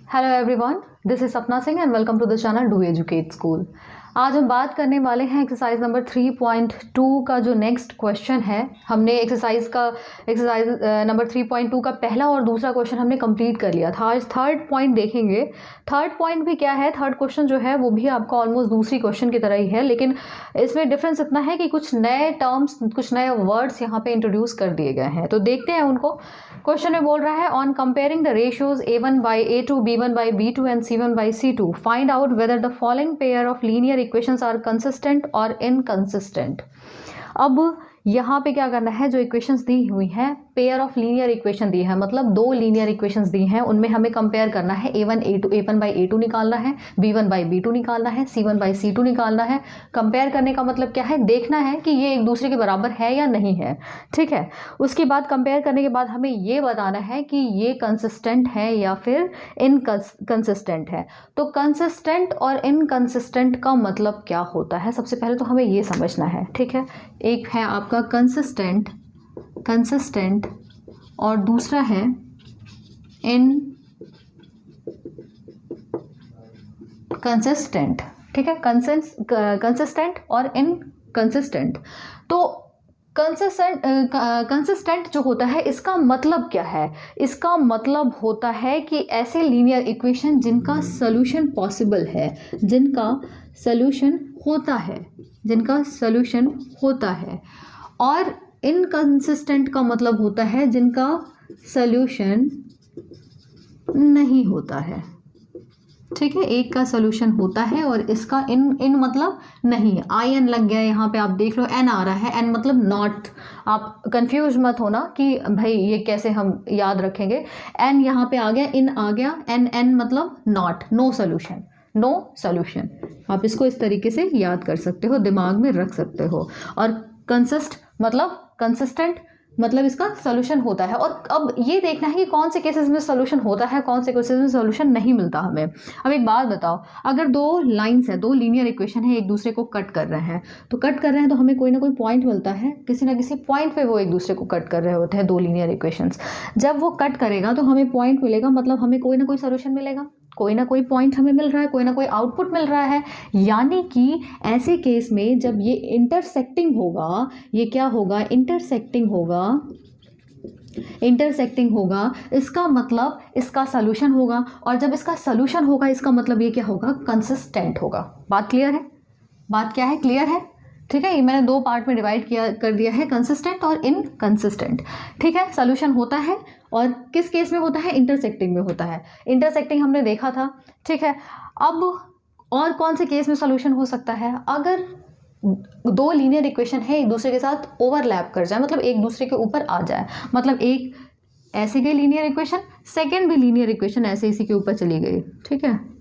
Hello everyone, this is Sapna Singh and welcome to the channel Do Educate School. आज हम बात करने वाले हैं एक्सरसाइज नंबर 3.2 का जो नेक्स्ट क्वेश्चन है। हमने एक्सरसाइज नंबर 3.2 का पहला और दूसरा क्वेश्चन हमने कंप्लीट कर लिया था। आज थर्ड पॉइंट देखेंगे। थर्ड पॉइंट भी क्या है, थर्ड क्वेश्चन जो है वो भी आपका ऑलमोस्ट दूसरी क्वेश्चन की तरह ही है, लेकिन इसमें डिफरेंस इतना है कि कुछ नए टर्म्स, कुछ नए वर्ड्स यहाँ पे इंट्रोड्यूस कर दिए गए हैं। तो देखते हैं उनको। क्वेश्चन में बोल रहा है on comparing the ratios a1 by a2, b1 by b2 and c1 by c2 find out whether the following pair of linear equations are consistent और इनकंसिस्टेंट। अब यहाँ पे क्या करना है, जो इक्वेशंस दी हुई हैं, पेयर ऑफ लीनियर इक्वेशन दी है, मतलब दो लीनियर इक्वेशंस दी हैं, उनमें हमें कंपेयर करना है। a1 by a2 निकालना है, b1 by b2 निकालना है, c1 by c2 निकालना है। कंपेयर करने का मतलब क्या है, देखना है कि ये एक दूसरे के बराबर है या नहीं है, ठीक है। उसके बाद कंपेयर करने के बाद हमें ये बताना है कि ये कंसिस्टेंट है या फिर इनकंसिस्टेंट है। तो कंसिस्टेंट और इनकंसिस्टेंट का मतलब क्या होता है, सबसे पहले तो हमें ये समझना है, ठीक है। एक है आपका कंसिस्टेंट और दूसरा है इनकंसिस्टेंट, ठीक है। कंसिस्टेंट और इनकंसिस्टेंट। तो कंसिस्टेंट जो होता है, इसका मतलब क्या है, इसका मतलब होता है कि ऐसे लीनियर इक्वेशन जिनका सॉल्यूशन पॉसिबल है, जिनका सॉल्यूशन होता है। और इनकंसिस्टेंट का मतलब होता है जिनका सॉल्यूशन नहीं होता है, ठीक है। एक का सॉल्यूशन होता है और इसका इन मतलब नहीं। आई एन लग गया यहाँ पे, आप देख लो एन आ रहा है, एन मतलब नॉट। आप कंफ्यूज मत होना कि भाई ये कैसे हम याद रखेंगे। एन यहाँ पे आ गया, इन आ गया, एन मतलब नॉट, नो सॉल्यूशन। आप इसको इस तरीके से याद कर सकते हो, दिमाग में रख सकते हो। और कंसिस्टेंट मतलब इसका सॉल्यूशन होता है। और अब ये देखना है कि कौन से केसेस में सॉल्यूशन होता है, कौन से केसेस में सॉल्यूशन नहीं मिलता हमें। अब एक बात बताओ, अगर दो लाइंस है, दो लीनियर इक्वेशन है, एक दूसरे को कट कर रहे हैं, तो हमें कोई ना कोई पॉइंट मिलता है, किसी ना किसी पॉइंट पे वो एक दूसरे को कट कर रहे होते हैं, दो लीनियर इक्वेशंस। जब वो कट करेगा तो हमें पॉइंट मिलेगा, मतलब हमें कोई ना कोई सॉल्यूशन मिलेगा, कोई ना कोई पॉइंट हमें मिल रहा है, कोई ना कोई आउटपुट मिल रहा है। यानी कि ऐसे केस में जब ये इंटरसेक्टिंग होगा, ये क्या होगा, इंटरसेक्टिंग होगा, इसका मतलब इसका सॉल्यूशन होगा। और जब इसका सॉल्यूशन होगा, इसका मतलब ये क्या होगा, कंसिस्टेंट होगा। बात क्लियर है? बात क्या है, क्लियर है? ठीक है। ये मैंने दो पार्ट में डिवाइड कर दिया है, कंसिस्टेंट और इनकंसिस्टेंट, ठीक है। सॉल्यूशन होता है और किस केस में होता है, इंटरसेक्टिंग में होता है। इंटरसेक्टिंग हमने देखा था, ठीक है। अब और कौन से केस में सॉल्यूशन हो सकता है, अगर दो लीनियर इक्वेशन है, एक दूसरे के साथ ओवरलैप कर जाए, मतलब एक दूसरे के ऊपर आ जाए। मतलब एक ऐसे गई लीनियर इक्वेशन, सेकेंड भी लीनियर इक्वेशन ऐसे इसी के ऊपर चली गई, ठीक है।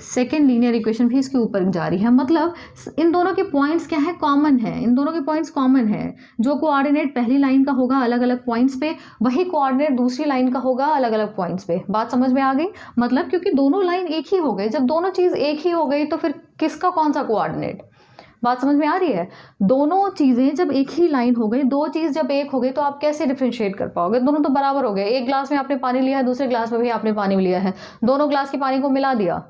सेकेंड लीनियर इक्वेशन भी इसके ऊपर जा रही है, मतलब इन दोनों के पॉइंट्स क्या है, कॉमन है। इन दोनों के पॉइंट्स कॉमन है। जो कोऑर्डिनेट पहली लाइन का होगा अलग अलग पॉइंट्स पे, वही कोऑर्डिनेट दूसरी लाइन का होगा अलग अलग पॉइंट्स पे। बात समझ में आ गई? मतलब क्योंकि दोनों लाइन एक ही हो गई, जब दोनों चीज़ एक ही हो गई तो फिर किसका कौन सा कोऑर्डिनेट। बात समझ में आ रही है? दोनों चीज़ें जब एक ही लाइन हो गई, दो चीज़ जब एक हो गई, तो आप कैसे डिफ्रेंशिएट कर पाओगे? दोनों तो बराबर हो गए। एक ग्लास में आपने पानी लिया है, दूसरे ग्लास में भी आपने पानी लिया है, दोनों ग्लास के पानी को मिला दिया,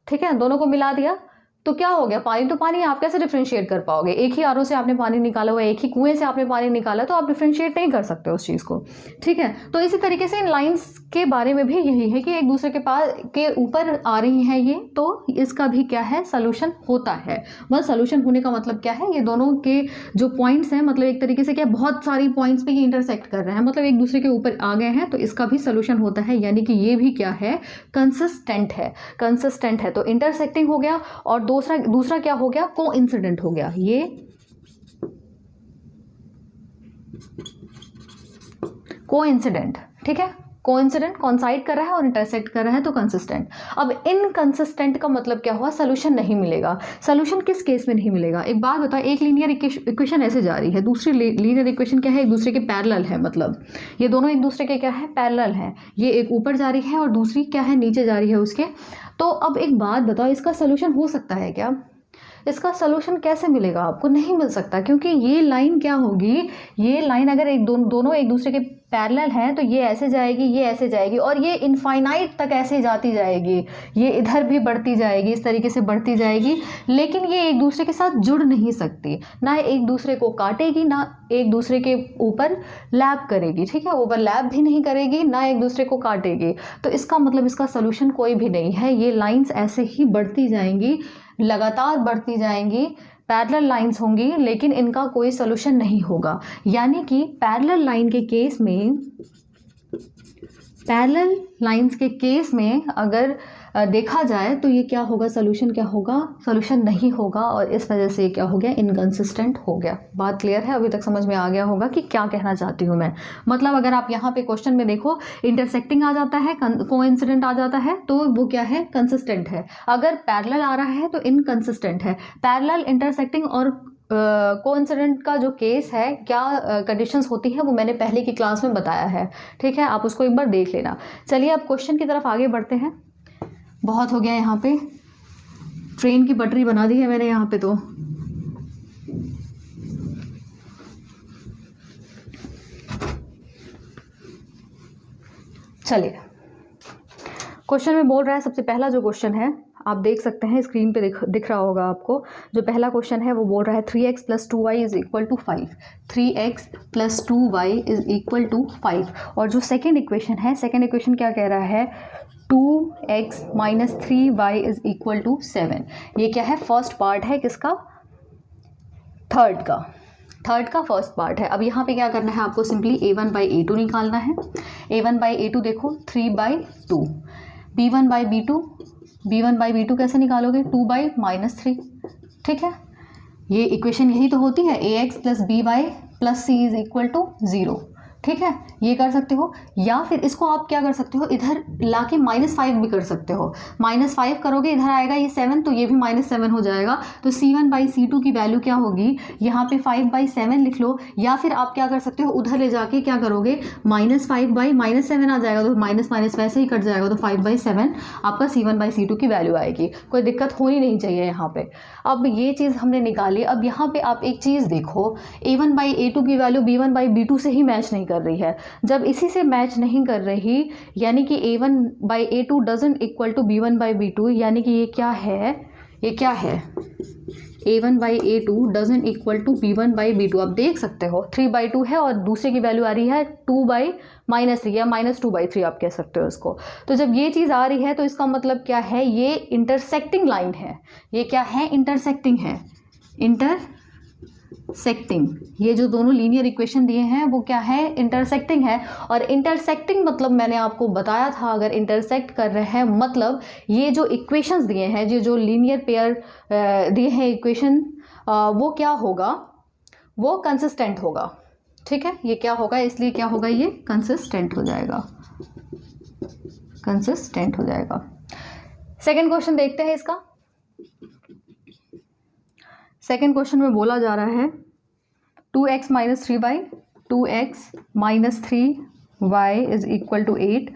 ठीक है, दोनों को मिला दिया तो क्या हो गया, पानी तो पानी। आप कैसे डिफ्रेंशिएट कर पाओगे? एक ही आरओ से आपने पानी निकाला हुआ है, एक ही कुएं से आपने पानी निकाला, तो आप डिफ्रेंशिएट नहीं कर सकते उस चीज़ को, ठीक है। तो इसी तरीके से इन लाइंस के बारे में भी यही है कि एक दूसरे के पास के ऊपर आ रही हैं ये, तो इसका भी क्या है, सॉल्यूशन होता है। बस सॉल्यूशन होने का मतलब क्या है, ये दोनों के जो पॉइंट्स हैं, मतलब एक तरीके से क्या, बहुत सारी पॉइंट्स पे ये इंटरसेक्ट कर रहे हैं, मतलब एक दूसरे के ऊपर आ गए हैं, तो इसका भी सॉल्यूशन होता है। यानी कि ये भी क्या है, कंसिस्टेंट है। तो इंटरसेक्टिंग हो गया और दूसरा क्या हो गया, कोइंसिडेंट हो गया। ये कोइंसिडेंट, ठीक है। कोइंसिडेंट कॉन्साइड कर रहा है और इंटरसेक्ट कर रहा है, तो कंसिस्टेंट। अब इनकंसिस्टेंट का मतलब क्या हुआ, सॉल्यूशन नहीं मिलेगा। सॉल्यूशन किस केस में नहीं मिलेगा, एक बात बताओ। एक लीनियर इक्वेशन ऐसे जा रही है, दूसरी लीनियर इक्वेशन क्या है, एक दूसरे के पैरेलल है, मतलब ये दोनों एक दूसरे के क्या है, पैरेलल है। ये एक ऊपर जा रही है और दूसरी क्या है, नीचे जा रही है उसके। तो अब एक बात बताओ, इसका सॉल्यूशन हो सकता है क्या? इसका सलूशन कैसे मिलेगा आपको? नहीं मिल सकता, क्योंकि ये लाइन क्या होगी, ये लाइन अगर दोनों एक दूसरे के पैरेलल हैं तो ये ऐसे जाएगी, ये ऐसे जाएगी और ये इनफाइनाइट तक ऐसे जाती जाएगी, ये इधर भी बढ़ती जाएगी, इस तरीके से बढ़ती जाएगी, लेकिन ये एक दूसरे के साथ जुड़ नहीं सकती, ना एक दूसरे को काटेगी, ना एक दूसरे के ऊपर लैप करेगी, ठीक है, ओवरलैप भी नहीं करेगी, ना एक दूसरे को काटेगी। तो इसका मतलब इसका सोल्यूशन कोई भी नहीं है। ये लाइंस ऐसे ही बढ़ती जाएंगी, लगातार बढ़ती जाएंगी, पैरेलल लाइंस होंगी, लेकिन इनका कोई सोल्यूशन नहीं होगा। यानी कि पैरेलल लाइन के केस में, पैरेलल लाइंस के केस में अगर देखा जाए तो ये क्या होगा, सोल्यूशन क्या होगा, सोल्यूशन नहीं होगा, और इस वजह से क्या हो गया, इनकंसिस्टेंट हो गया। बात क्लियर है? अभी तक समझ में आ गया होगा कि क्या कहना चाहती हूँ मैं। मतलब अगर आप यहाँ पे क्वेश्चन में देखो, इंटरसेक्टिंग आ जाता है, कोइंसिडेंट आ जाता है, तो वो क्या है, कंसिस्टेंट है। अगर पैरेलल आ रहा है तो इनकंसिस्टेंट है। पैरेलल, इंटरसेक्टिंग और कोइंसिडेंट का जो केस है, क्या कंडीशंस होती है, वो मैंने पहले की क्लास में बताया है, ठीक है, आप उसको एक बार देख लेना। चलिए अब क्वेश्चन की तरफ आगे बढ़ते हैं। बहुत हो गया यहाँ पे, ट्रेन की पटरी बना दी है मैंने यहाँ पे। तो चलिए, क्वेश्चन में बोल रहा है, सबसे पहला जो क्वेश्चन है आप देख सकते हैं स्क्रीन पे, दिख रहा होगा आपको। जो पहला क्वेश्चन है वो बोल रहा है 3x + 2y = 5। 3x + 2y = 5। और जो सेकेंड इक्वेशन है, सेकेंड इक्वेशन क्या कह रहा है, 2x - 3y = 7। ये क्या है, फर्स्ट पार्ट है किसका, थर्ड का फर्स्ट पार्ट है। अब यहाँ पे क्या करना है आपको, सिंपली a1/a2 निकालना है। a1/a2 देखो 3/2, b1/b2 कैसे निकालोगे, 2/-3, ठीक है। ये इक्वेशन यही तो होती है, ax + by + c = 0, ठीक है, ये कर सकते हो। या फिर इसको आप क्या कर सकते हो, इधर लाके -5 भी कर सकते हो। -5 करोगे, इधर आएगा ये 7, तो ये भी -7 हो जाएगा। तो c1/c2 की वैल्यू क्या होगी, यहाँ पे 5/7 लिख लो। या फिर आप क्या कर सकते हो, उधर ले जाके क्या करोगे, -5/-7 आ जाएगा, तो माइनस वैसे ही कट जाएगा, तो 5/7 आपका c1/c2 की वैल्यू आएगी। कोई दिक्कत होनी नहीं चाहिए यहाँ पे। अब ये चीज़ हमने निकाली। अब यहाँ पे आप एक चीज़ देखो, a1/a2 की वैल्यू b1/b2 से ही मैच नहीं कर रही है। जब इसी से मैच नहीं कर रही, यानी कि a1/a2 doesn't equal to b1/b2, यानी कि ये क्या है, a1/a2 doesn't equal to b1/b2। आप देख सकते हो 3/2 है और दूसरे की वैल्यू आ रही है 2/-3 या -2/3 आप कह सकते हो इसको। तो जब ये चीज़ आ रही है तो इसका मतलब क्या है, ये इंटरसेक्टिंग लाइन है। ये क्या है, इंटरसेक्टिंग है, इंटरसेक्टिंग। ये जो दोनों लीनियर इक्वेशन दिए हैं वो क्या है, इंटरसेक्टिंग है। और इंटरसेक्टिंग मतलब मैंने आपको बताया था, अगर इंटरसेक्ट कर रहे हैं मतलब ये जो इक्वेशंस दिए हैं, जो लीनियर पेयर दिए हैं इक्वेशन, वो क्या होगा, वो कंसिस्टेंट होगा, ठीक है। ये क्या होगा, इसलिए क्या होगा, ये कंसिस्टेंट हो जाएगा, कंसिस्टेंट हो जाएगा। सेकेंड क्वेश्चन देखते हैं इसका। सेकेंड क्वेश्चन में बोला जा रहा है 2x - 3y, 2x - 3y = 8,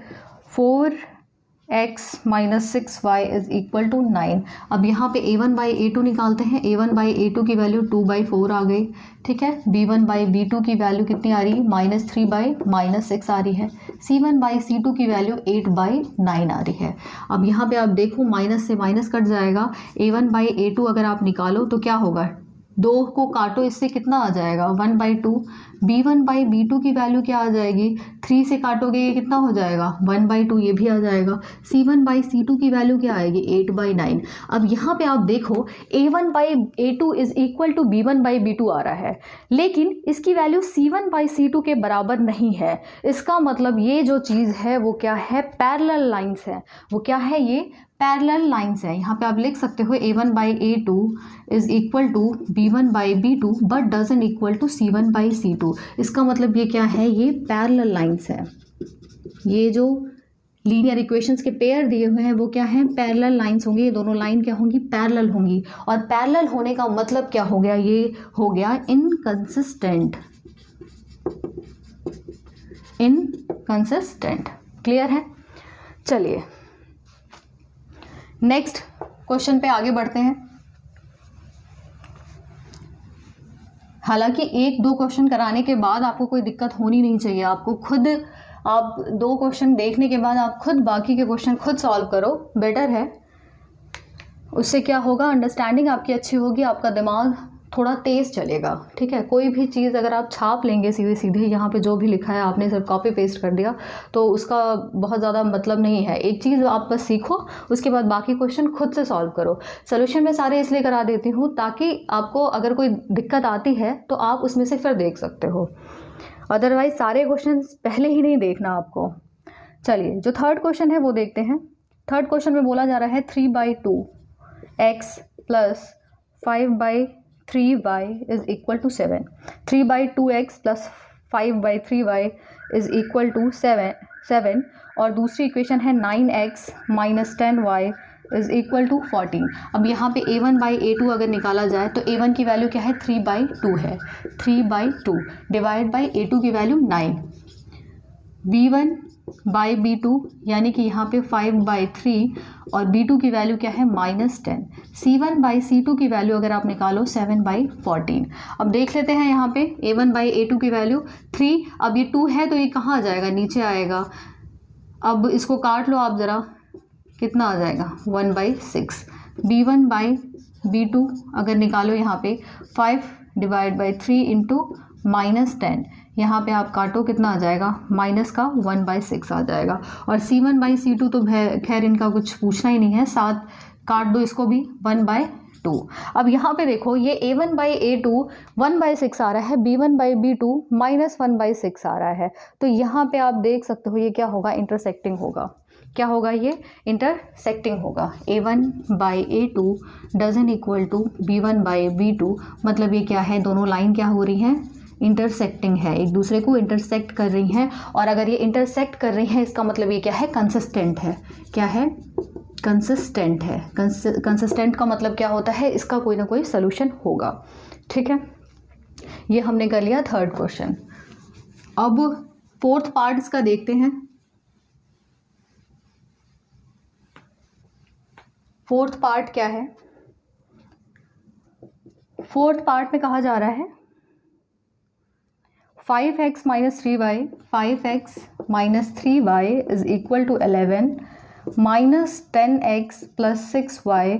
4x - 6y = 9। अब यहाँ पे a1/a2 निकालते हैं। a1/a2 की वैल्यू 2/4 आ गई, ठीक है। b1/b2 की वैल्यू कितनी आ रही है, -3/-6 आ रही है। c1/c2 की वैल्यू 8/9 आ रही है। अब यहाँ पे आप देखो, माइनस से माइनस कट जाएगा। a1/a2 अगर आप निकालो तो क्या होगा, 2 को काटो, इससे कितना आ जाएगा, 1/2। b1/b2 की वैल्यू क्या आ जाएगी, 3 से काटोगे ये कितना हो जाएगा, 1/2, ये भी आ जाएगा। c1/c2 की वैल्यू क्या आएगी, 8/9। अब यहाँ पे आप देखो a1/a2 = b1/b2 आ रहा है, लेकिन इसकी वैल्यू c1/c2 के बराबर नहीं है। इसका मतलब ये जो चीज़ है वो क्या है, पैरेलल लाइंस है। वो क्या है, ये पैरेलल लाइंस है। यहाँ पे आप लिख सकते हो a1/a2 = b1/b2 but doesn't equal to c1/c2। इसका मतलब ये क्या है, ये पैरेलल लाइंस है। ये जो लीनियर इक्वेशंस के पेयर दिए हुए हैं वो क्या है, पैरेलल लाइंस होंगी। ये दोनों लाइन क्या होंगी, पैरेलल होंगी। और पैरेलल होने का मतलब क्या हो गया, ये हो गया इनकंसिस्टेंट, इनकंसिस्टेंट। क्लियर है? चलिए नेक्स्ट क्वेश्चन पे आगे बढ़ते हैं। हालांकि एक दो क्वेश्चन कराने के बाद आपको कोई दिक्कत होनी नहीं चाहिए, आपको खुद आप 2 क्वेश्चन देखने के बाद आप खुद बाकी के क्वेश्चन खुद सॉल्व करो, बेटर है। उससे क्या होगा, अंडरस्टैंडिंग आपकी अच्छी होगी, आपका दिमाग थोड़ा तेज़ चलेगा, ठीक है। कोई भी चीज़ अगर आप छाप लेंगे सीधे सीधे यहाँ पे जो भी लिखा है आपने सिर्फ कॉपी पेस्ट कर दिया तो उसका बहुत ज़्यादा मतलब नहीं है। एक चीज़ आप बस सीखो, उसके बाद बाकी क्वेश्चन खुद से सॉल्व करो। सोल्यूशन मैं सारे इसलिए करा देती हूँ ताकि आपको अगर कोई दिक्कत आती है तो आप उसमें से फिर देख सकते हो, अदरवाइज सारे क्वेश्चन पहले ही नहीं देखना आपको। चलिए जो थर्ड क्वेश्चन है वो देखते हैं। थर्ड क्वेश्चन में बोला जा रहा है 3/2x plus 5/3y is equal to 7। 3/2x plus 5/3y is equal to 7 और दूसरी इक्वेशन है 9x minus 10y is equal to 14। अब यहाँ पे a1/a2 अगर निकाला जाए तो a1 की वैल्यू क्या है, 3/2 है। 3/2 डिवाइड बाई a2 की वैल्यू 9, b1/b2 यानी कि यहाँ पे 5/3 और b2 की वैल्यू क्या है, -10। c1/c2 की वैल्यू अगर आप निकालो 7/14। अब देख लेते हैं यहाँ पे a1/a2 की वैल्यू 3, अब ये 2 है तो ये कहाँ आ जाएगा, नीचे आएगा। अब इसको काट लो आप ज़रा, कितना आ जाएगा 1/6। b1/b2 अगर निकालो यहाँ पे 5/3 इंटू -10, यहाँ पे आप काटो कितना आ जाएगा, माइनस का 1/6 आ जाएगा। और c1/c2 तो खैर इनका कुछ पूछना ही नहीं है, साथ काट दो इसको भी 1/2। अब यहाँ पे देखो ये a1/a2 1/6 आ रहा है, b1/b2 -1/6 आ रहा है, तो यहाँ पे आप देख सकते हो ये क्या होगा, इंटरसेक्टिंग होगा। क्या होगा, ये इंटरसेक्टिंग होगा। a1/a2 dozen equal to b1/b2, मतलब ये क्या है, दोनों लाइन क्या हो रही हैं, इंटरसेक्टिंग है, एक दूसरे को इंटरसेक्ट कर रही हैं। और अगर ये इंटरसेक्ट कर रही हैं इसका मतलब ये क्या है, कंसिस्टेंट है। क्या है, कंसिस्टेंट है। कंसिस्टेंट का मतलब क्या होता है, इसका कोई ना कोई सोल्यूशन होगा, ठीक है। ये हमने कर लिया थर्ड क्वेश्चन। अब फोर्थ पार्ट इसका देखते हैं। फोर्थ पार्ट क्या है, फोर्थ पार्ट में कहा जा रहा है 5x minus 3y 5x minus 3y is equal to 11 minus 10x plus 6y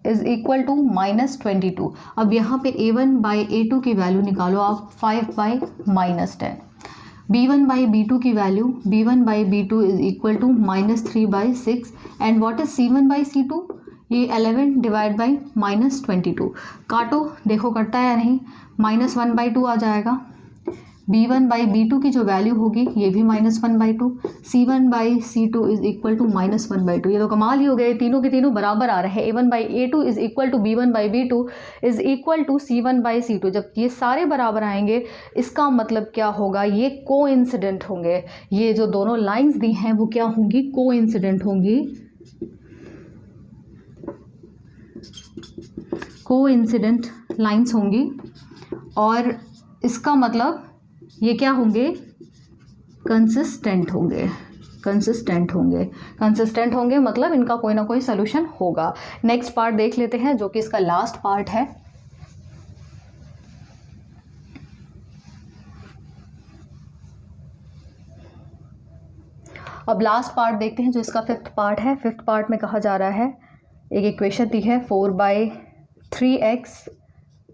is equal to -22। अब यहाँ पे a1/a2 की वैल्यू निकालो आप 5/-10, b1/b2 की value b1/b2 is equal to -3/6 and what is c1/c2, ये 11 डिवाइड बाई -22। काटो देखो कटता है या नहीं, -1/2 आ जाएगा। b1/b2 की जो वैल्यू होगी ये भी -1/2, c1/c2 इज इक्वल टू -1/2। ये तो कमाल ही हो गए, तीनों के तीनों बराबर आ रहे हैं। a1/a2 is equal to b1/b2 is equal to c1/c2। जब ये सारे बराबर आएंगे इसका मतलब क्या होगा, ये कोइंसिडेंट होंगे। ये जो दोनों लाइंस दी हैं वो क्या होंगी, कोइंसिडेंट होंगी, कोइंसिडेंट लाइंस होंगी। और इसका मतलब ये क्या होंगे, कंसिस्टेंट होंगे। कंसिस्टेंट होंगे, कंसिस्टेंट होंगे मतलब इनका कोई ना कोई सोल्यूशन होगा। नेक्स्ट पार्ट देख लेते हैं जो कि इसका लास्ट पार्ट है। अब लास्ट पार्ट देखते हैं जो इसका फिफ्थ पार्ट है। फिफ्थ पार्ट में कहा जा रहा है, एक इक्वेशन दी है 4/3x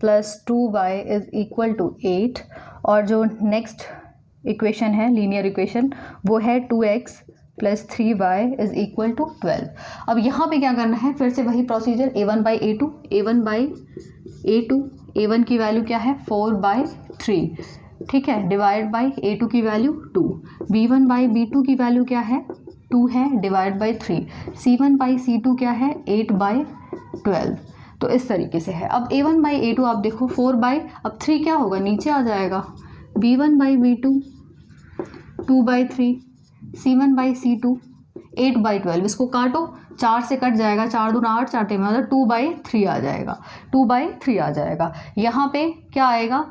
plus 2y is equal to 8 और जो नेक्स्ट इक्वेशन है लीनियर इक्वेशन वो है 2x plus 3y is equal to 12। अब यहाँ पे क्या करना है, फिर से वही प्रोसीजर, a1/a2 a1/a2 a1 की वैल्यू क्या है 4/3, ठीक है, डिवाइड बाई a2 की वैल्यू 2, b1/b2 की वैल्यू क्या है 2 है, डिवाइड बाई 3, c1/c2 क्या है 8/12। तो इस तरीके से है। अब a1/a2 आप देखो 4 अब 3 क्या होगा, नीचे आ जाएगा, b1/b2 2/3, c1/c2 8/12। इसको काटो, 4 से कट जाएगा, 4 दूना 8, 4 मतलब 2/3 आ जाएगा, 2/3 आ जाएगा। यहाँ पे क्या आएगा,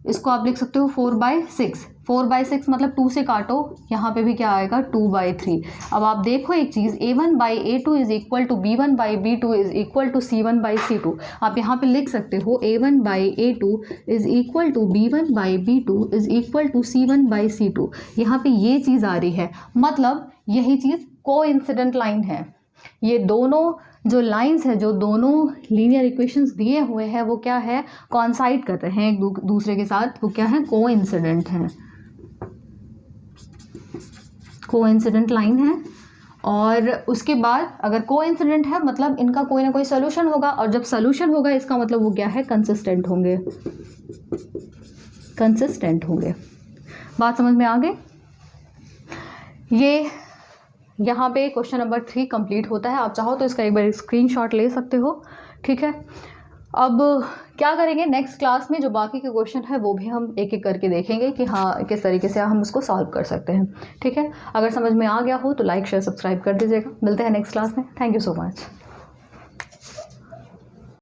इसको आप लिख सकते हो 4/6। 4/6 मतलब 2 से काटो, यहाँ पे भी क्या आएगा 2/3। अब आप देखो एक चीज़, A1/A2 is equal to B1/B2 is equal to C1/C2। आप यहाँ पे लिख सकते हो A1/A2 is equal to B1/B2 is equal to C1/C2। यहाँ पे ये चीज़ आ रही है, मतलब यही चीज़ कोइंसिडेंट लाइन है। ये दोनों जो लाइंस है, जो दोनों लीनियर इक्वेशंस दिए हुए हैं, वो क्या है, कॉन्साइड कर रहे हैं एक दूसरे के साथ, वो क्या है, कोइंसिडेंट है, कोइंसिडेंट लाइन है। और उसके बाद अगर कोइंसिडेंट है मतलब इनका कोई ना कोई सोल्यूशन होगा, और जब सोल्यूशन होगा इसका मतलब वो क्या है, कंसिस्टेंट होंगे, कंसिस्टेंट होंगे। बात समझ में आ गई? ये यहाँ पे क्वेश्चन नंबर 3 कंप्लीट होता है। आप चाहो तो इसका एक बार स्क्रीनशॉट ले सकते हो, ठीक है। अब क्या करेंगे नेक्स्ट क्लास में, जो बाकी के क्वेश्चन है वो भी हम एक एक करके देखेंगे कि हाँ किस तरीके से हम उसको सॉल्व कर सकते हैं, ठीक है। अगर समझ में आ गया हो तो लाइक शेयर सब्सक्राइब कर दीजिएगा। मिलते हैं नेक्स्ट क्लास में। Thank you so much.